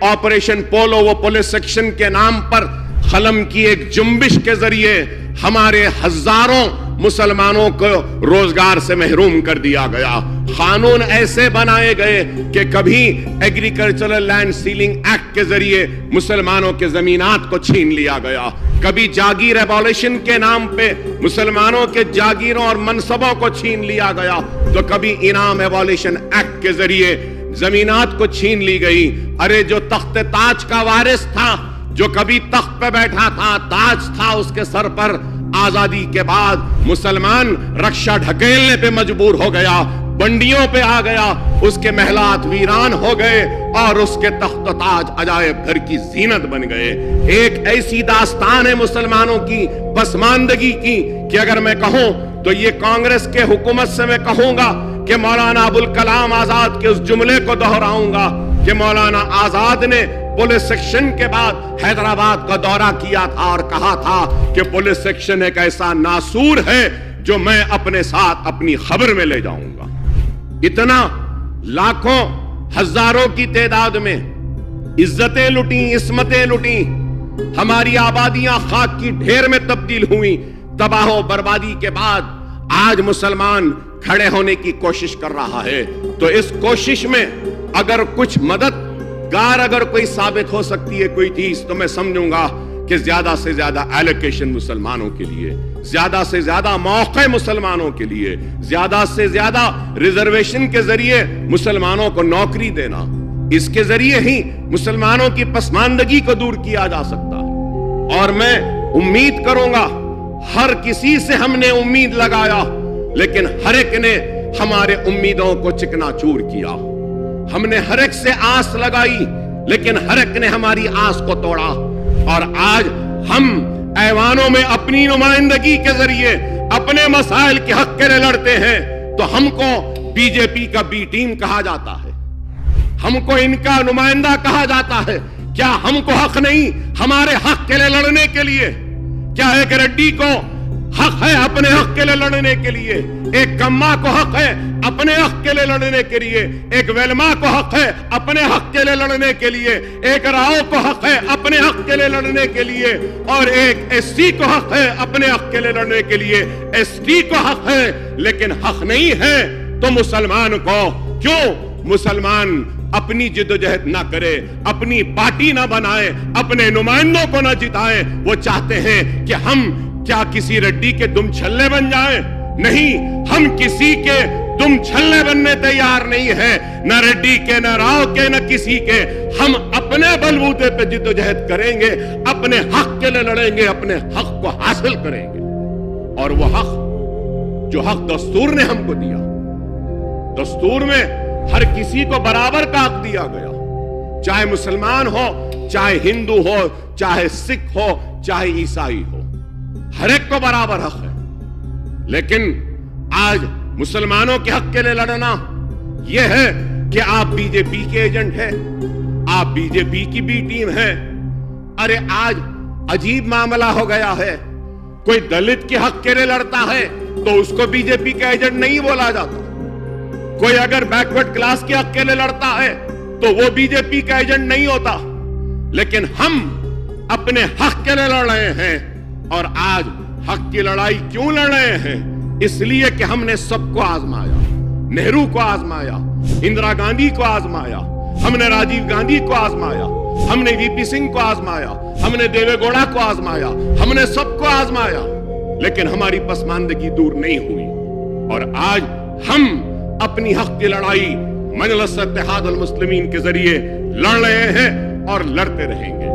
Operation पोलो वो police section के नाम पर कलम की एक जुम्बिश के जरिए हमारे हजारों मुसलमानों को रोजगार से महरूम कर दिया गया। कानून ऐसे बनाए गए कि कभी एग्रीकल्चरल लैंड सीलिंग एक्ट के जरिए मुसलमानों के जमीनात को छीन लिया गया, कभी जागीर एबॉलिशन के नाम पे मुसलमानों के जागीरों और मनसबों को छीन लिया गया, तो कभी इनाम एबॉलिशन एक्ट के जरिए जमीनात को छीन ली गई। अरे जो तख्त ताज का वारिस था, जो कभी तख्त पे बैठा था, ताज था उसके सर पर, आजादी के बाद मुसलमान रक्षा ढकेलने पे मजबूर हो गया, बंडियों पे आ गया, उसके महलात वीरान हो गए और उसके तख्त ताज अजायब घर की जीनत बन गए। एक ऐसी दास्तान है मुसलमानों की पसमानदगी की कि अगर मैं कहूं तो ये कांग्रेस के हुकूमत से मैं कहूंगा कि मौलाना अबुल कलाम आजाद के उस जुमले को दोहराऊंगा कि मौलाना आजाद ने पुलिस सेक्शन के बाद हैदराबाद का दौरा किया था और कहा था कि पुलिस सेक्शन एक ऐसा नासूर है जो मैं अपने साथ अपनी खबर में ले जाऊंगा। इतना लाखों हजारों की तादाद में इज्जतें लुटी, इस्मतें लुटी, हमारी आबादियां खाक की ढेर में तब्दील हुई। तबाह बर्बादी के बाद आज मुसलमान खड़े होने की कोशिश कर रहा है। तो इस कोशिश में अगर कुछ मददगार अगर कोई साबित हो सकती है कोई चीज, तो मैं समझूंगा कि ज्यादा से ज्यादा एलोकेशन मुसलमानों के लिए, ज्यादा से ज्यादा मौके मुसलमानों के लिए, ज्यादा से ज्यादा रिजर्वेशन के जरिए मुसलमानों को नौकरी देना, इसके जरिए ही मुसलमानों की पसमानदगी को दूर किया जा सकता है। और मैं उम्मीद करूंगा, हर किसी से हमने उम्मीद लगाया, लेकिन हर एक ने हमारे उम्मीदों को चिकनाचूर किया। हमने हर एक से आस लगाई, लेकिन हर एक ने हमारी आस को तोड़ा। और आज हम ऐवानों में अपनी नुमाइंदगी के जरिए अपने मसाइल के हक के लिए लड़ते हैं, तो हमको बीजेपी का बी टीम कहा जाता है, हमको इनका नुमाइंदा कहा जाता है। क्या हमको हक नहीं हमारे हक के लिए लड़ने के लिए? क्या एक रेड्डी को हक है अपने हक के लिए लड़ने के लिए? एक कम्मा को हक है अपने हक के लिए लड़ने के लिए? एक वेलमा को हक है अपने हक के लिए लड़ने के लिए? एक राव को हक है अपने हक के लिए लड़ने के लिए? और एक एससी को हक है अपने हक के लिए लड़ने के लिए? एसटी को हक है, लेकिन हक नहीं है तो मुसलमान को क्यों मुसलमान अपनी जिद्दोजहद ना करे, अपनी पार्टी ना बनाए, अपने नुमाइंदों को ना जिताए? वो चाहते हैं कि हम क्या किसी रेड्डी के दुम छल्ले बन जाएं? नहीं, हम किसी के दुम छल्ले बनने तैयार नहीं है, न रेड्डी के, न राव के, न किसी के। हम अपने बलबूते पे जिद्दोजहद करेंगे, अपने हक के लिए लड़ेंगे, अपने हक को हासिल करेंगे। और वो हक जो हक दस्तूर ने हमको दिया, दस्तूर में हर किसी को बराबर का हक दिया गया, चाहे मुसलमान हो, चाहे हिंदू हो, चाहे सिख हो, चाहे ईसाई हो, हर एक को बराबर हक है। लेकिन आज मुसलमानों के हक के लिए लड़ना यह है कि आप बीजेपी के एजेंट हैं, आप बीजेपी की बी टीम है। अरे आज अजीब मामला हो गया है, कोई दलित के हक के लिए लड़ता है तो उसको बीजेपी का एजेंट नहीं बोला जाता। कोई अगर बैकवर्ड क्लास के हक के लिए लड़ता है तो वो बीजेपी का एजेंट नहीं होता। लेकिन हम अपने हक के लिए लड़ रहे हैं। और आज हक की लड़ाई क्यों लड़ रहे हैं? इसलिए कि हमने सबको आजमाया, नेहरू को आजमाया, इंदिरा गांधी को आजमाया, हमने राजीव गांधी को आजमाया, हमने वीपी सिंह को आजमाया, हमने देवेगौड़ा को आजमाया, हमने सबको आजमाया, लेकिन हमारी पसमानदगी दूर नहीं हुई। और आज हम अपनी हक की लड़ाई मजलिस इत्तेहाद अल मुस्लिमीन के जरिए लड़ रहे हैं और लड़ते रहेंगे।